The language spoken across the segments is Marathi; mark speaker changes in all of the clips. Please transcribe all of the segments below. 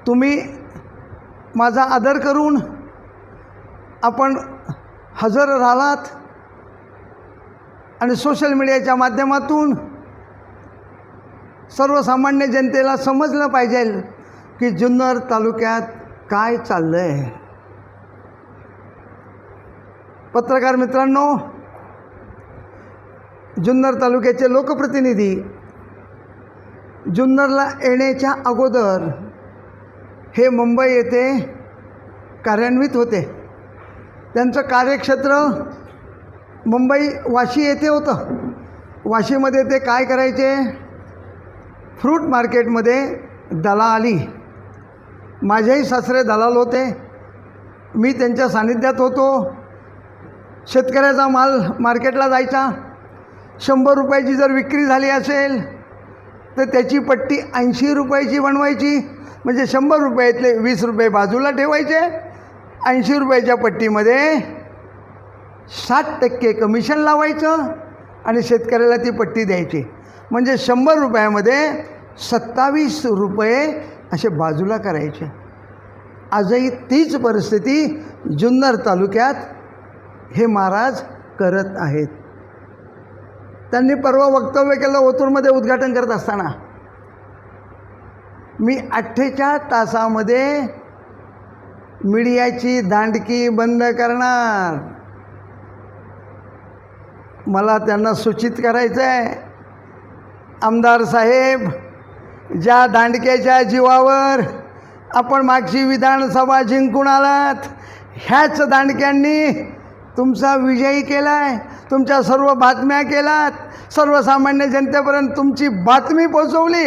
Speaker 1: तुम्ही माझा आदर करून आपण हजर राहिलात आणि सोशल मीडियाच्या माध्यमातून सर्वसामान्य जनतेला समजलं पाहिजे की जुन्नर तालुक्यात काय चाललं आहे. पत्रकार मित्रांनो, जुन्नर तालुक्याचे लोकप्रतिनिधी जुन्नरला येण्याच्या अगोदर हे मुंबई येथे कार्यान्वित होते. त्यांचं कार्यक्षेत्र मुंबई वाशी येथे होतं. वाशीमध्ये ते काय करायचे? फ्रूट मार्केटमध्ये दलाली. माझेही सासरे दलाल होते. मी त्यांच्या सानिध्यात होतो. शेतकऱ्याचा माल मार्केटला जायचा. 100 रुपयाची जर विक्री झाली असेल तर त्याची पट्टी 80 रुपयाची बनवायची. म्हणजे 100 रुपयातले 20 रुपये बाजूला ठेवायचे. 80 रुपयाच्या पट्टीमध्ये 60% कमिशन लावायचं आणि शेतकऱ्याला ती पट्टी द्यायची. म्हणजे 100 रुपयामध्ये 27 रुपये असे बाजूला करायचे. आजही तीच परिस्थिती जुन्नर तालुक्यात हे महाराज करत आहेत. त्यांनी परवा वक्तव्य केलं ओतूरमध्ये उद्घाटन करत असताना. मी 48 तासामध्ये मीडियाची दांडकी बंद करणार. मला त्यांना सूचित करायचं आहे, आमदार साहेब, ज्या दांडक्याच्या जीवावर आपण मागची विधानसभा जिंकून आलात, ह्याच दांडक्यांनी तुमचा विजयी केला आहे. तुमच्या सर्व बातम्या केलात, सर्वसामान्य जनतेपर्यंत तुमची बातमी पोचवली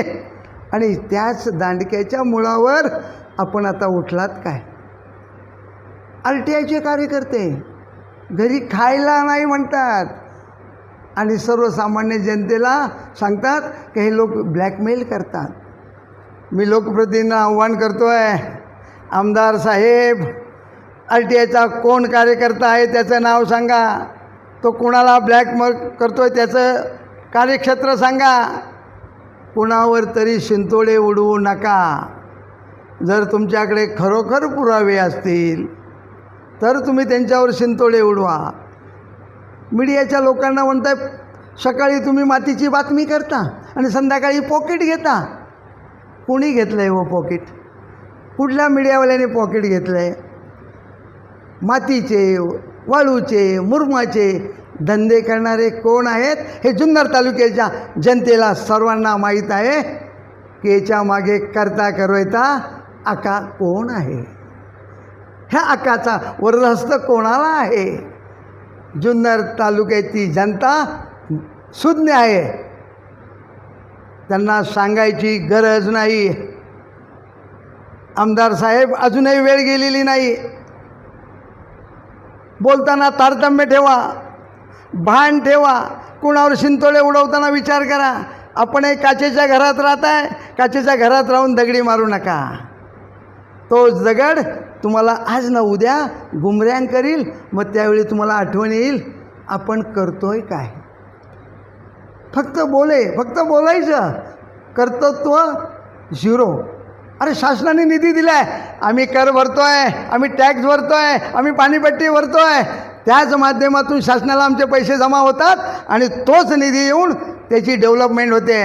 Speaker 1: आणि त्याच दांडक्याच्या मुळावर आपण आता उठलात काय? RTIचे कार्यकर्ते घरी खायला नाही म्हणतात आणि सर्वसामान्य जनतेला सांगतात की हे लोक ब्लॅकमेल करतात. मी लोकप्रतिनिधींना आव्हान करतो आहे, आमदार साहेब, RTIचा कोण कार्यकर्ता आहे त्याचं नाव सांगा. तो कुणाला ब्लॅकमेल करतो आहे त्याचं कार्यक्षेत्र सांगा. कुणावर तरी शिंतोडे उडवू नका. जर तुमच्याकडे खरोखर पुरावे असतील तर तुम्ही त्यांच्यावर शिंतोडे उडवा. मीडियाच्या लोकांना म्हणताय सकाळी तुम्ही मातीची बातमी करता आणि संध्याकाळी पॉकेट घेता. कोणी घेतलं आहे व पॉकेट? कुठल्या मीडियावाल्याने पॉकेट घेतलं आहे? मातीचे, वाळूचे, मुरमाचे धंदे करणारे कोण आहेत हे जुन्नर तालुक्याच्या जनतेला सर्वांना माहीत आहे की याच्या मागे करता करवता आका कोण आहे. ह्या आकाचा वरदहस्त कोणाला आहे? जुन्नर तालुक्याची जनता सुज्ञ आहे. त्यांना सांगायची गरज नाही. आमदार साहेब, अजूनही वेळ गेलेली नाही. बोलताना तारतम्य ठेवा, भान ठेवा. कुणावर शिंतोडे उडवताना विचार करा. आपण एक काचेच्या घरात राहताय, काचेच्या घरात राहून दगडी मारू नका. तो दगड तुम्हाला आज ना उद्या गुमऱ्यान करील. मग त्यावेळी तुम्हाला आठवण येईल आपण करतोय काय. फक्त बोलायचं, कर्तृत्व झिरो. अरे शासनाने निधी दिला आहे, आम्ही कर भरतो आहे, आम्ही टॅक्स भरतो आहे, आम्ही पाणीपट्टी भरतो आहे. त्याच माध्यमातून शासनाला आमचे पैसे जमा होतात आणि तोच निधी येऊन त्याची डेव्हलपमेंट होते.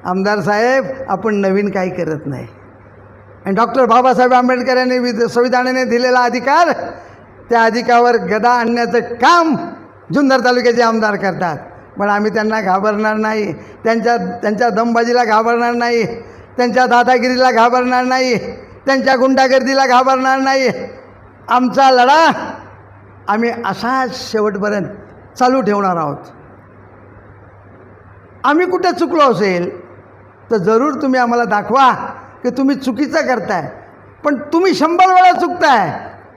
Speaker 1: आमदार साहेब, आपण नवीन काही करत नाही. आणि डॉक्टर बाबासाहेब आंबेडकर यांनी संविधानाने दिलेला अधिकार, त्या अधिकारावर गदा आणण्याचं काम जुन्नर तालुक्याचे आमदार करतात. पण आम्ही त्यांना घाबरणार नाही. त्यांच्या दमबाजीला घाबरणार नाही, त्यांच्या दादागिरीला घाबरणार नाही, त्यांच्या गुंडागर्दीला घाबरणार नाही. आमचा लढा आम्ही असाच शेवटपर्यंत चालू ठेवणार आहोत. आम्ही कुठे चुकलो असेल तर जरूर तुम्ही आम्हाला दाखवा की तुम्ही चुकीचं करताय. पण तुम्ही 100 वेळा चुकताय.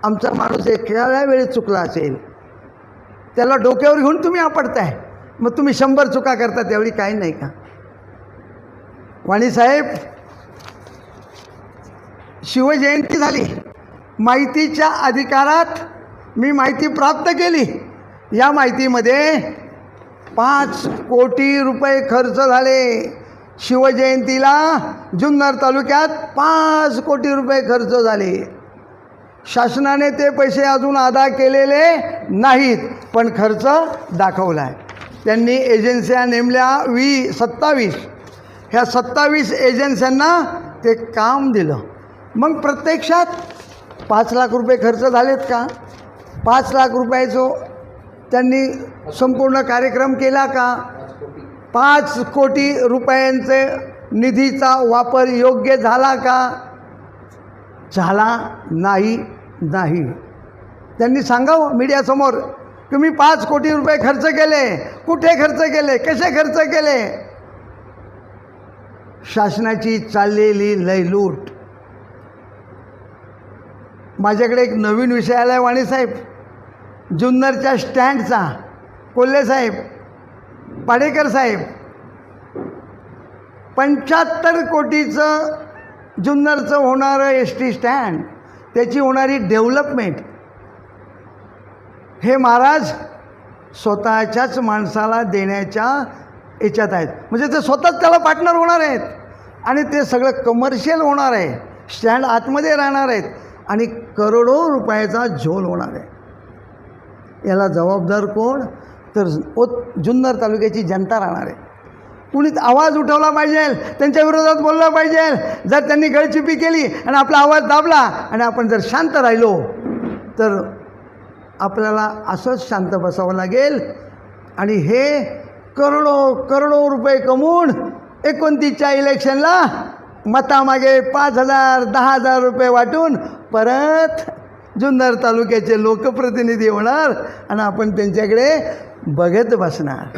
Speaker 1: आमचा माणूस एखाद्या वेळी चुकला असेल त्याला डोक्यावर घेऊन तुम्ही आपटताय. मग तुम्ही 100 चुका करता त्यावेळी काही नाही का? वाणीसाहेब, शिवजयंती झाली, माहितीच्या अधिकारात मी माहिती प्राप्त केली. या माहितीमध्ये 5 कोटी रुपये खर्च झाले. शिवजयंतीला जुन्नर तालुक्यात 5 कोटी रुपये खर्च झाले. शासनाने ते पैसे अजून अदा केलेले नाहीत, पण खर्च दाखवला आहे. त्यांनी एजन्स्या नेमल्या 27. ह्या 27 एजन्स्यांना ते काम दिलं. मग प्रत्यक्षात 5 लाख रुपये खर्च झालेत का? 5 लाख रुपयाचं त्यांनी संपूर्ण कार्यक्रम केला का? 5 कोटी रुपयांचे निधीचा वापर योग्य झाला का? झाला नाही. त्यांनी सांगावं मीडियासमोर की मी 5 कोटी रुपये खर्च केले. कुठे खर्च केले? कसे खर्च केले? शासनाची चाललेली लयलूट. माझ्याकडे एक नवीन विषय आला आहे वाणीसाहेब, जुन्नरच्या स्टँडचा. कोल्हे साहेब, पाडेकर साहेब, 75 कोटीचं जुन्नरचं होणारं एस.टी. स्टँड, त्याची होणारी डेव्हलपमेंट, हे महाराज स्वतःच्याच माणसाला देण्याच्या याच्यात आहेत. म्हणजे ते स्वतःच त्याला पार्टनर होणार आहेत आणि ते सगळं कमर्शियल होणार आहे. स्टँड आतमध्ये राहणार आहेत आणि करोडो रुपयाचा झोल होणार आहे. याला जबाबदार कोण? तर जुन्नर तालुक्याची जनता राहणार आहे. कुणी आवाज उठवला पाहिजे, त्यांच्या विरोधात बोललं पाहिजे. जर त्यांनी गळचिपी केली आणि आपला आवाज दाबला आणि आपण जर शांत राहिलो तर आपल्याला असंच शांत बसावं लागेल. आणि हे करोडो रुपये कमवून 29च्या इलेक्शनला मतामागे 5,000 10,000 रुपये वाटून परत जुन्नर तालुक्याचे लोकप्रतिनिधी होणार आणि आपण त्यांच्याकडे बघत बसणार.